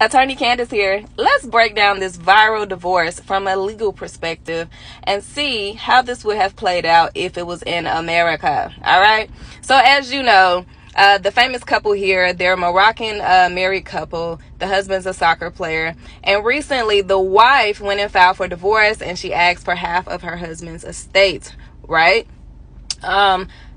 Attorney Candace here. Let's break down this viral divorce from a legal perspective and see how this would have played out if it was in America. All right. So as you know, the famous couple here, they're a Moroccan married couple. The husband's a soccer player. And recently the wife went and filed for divorce, and she asked for half of her husband's estate, right?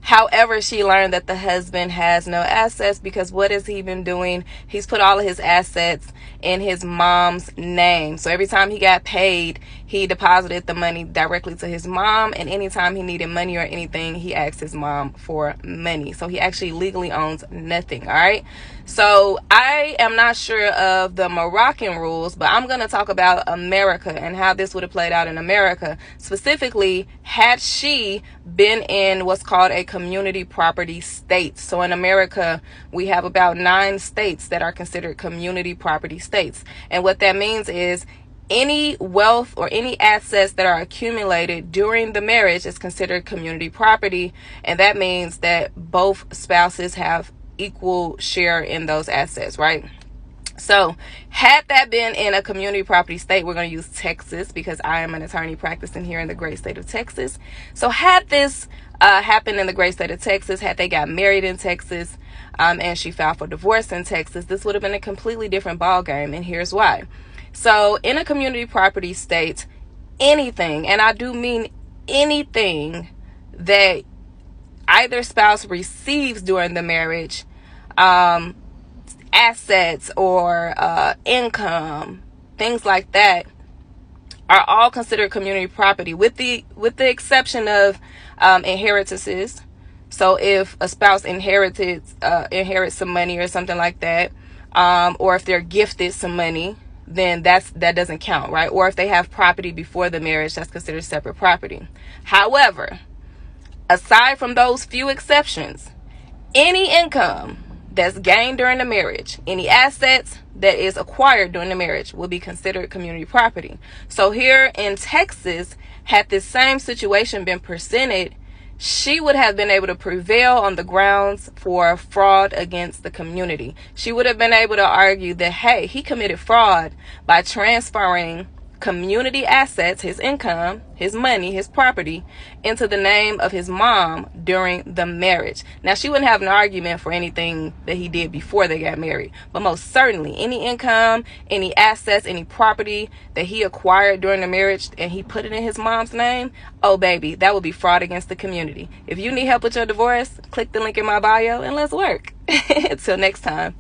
However, she learned that the husband has no assets because what has he been doing? He's put all of his assets in his mom's name. So every time he got paid, he deposited the money directly to his mom. And anytime he needed money or anything, he asked his mom for money. So he actually legally owns nothing. All right. So I am not sure of the Moroccan rules, but I'm going to talk about America and how this would have played out in America. Specifically, had she been in what's called a community property state. So in America, we have about 9 states that are considered community property states. And what that means is any wealth or any assets that are accumulated during the marriage is considered community property. And that means that both spouses have equal share in those assets, right? So had that been in a community property state, we're going to use Texas because I am an attorney practicing here in the great state of Texas. So had this happened in the great state of Texas, had they got married in Texas, and she filed for divorce in Texas, this would have been a completely different ball game. And here's why. So in a community property state, anything, and I do mean anything that either spouse receives during the marriage, assets or income, things like that, are all considered community property with the exception of inheritances. So if a spouse inherits some money or something like that, or if they're gifted some money, then that doesn't count, right? Or if they have property before the marriage, that's considered separate property. However, aside from those few exceptions, any income that's gained during the marriage, any assets that is acquired during the marriage will be considered community property. So here in Texas, had this same situation been presented, she would have been able to prevail on the grounds for fraud against the community. She would have been able to argue that, hey, he committed fraud by transferring community assets, his income, his money, his property, into the name of his mom during the marriage. Now, she wouldn't have an argument for anything that he did before they got married, but most certainly any income, any assets, any property that he acquired during the marriage and he put it in his mom's name, oh baby, that would be fraud against the community. If you need help with your divorce, click the link in my bio and let's work. Until next time.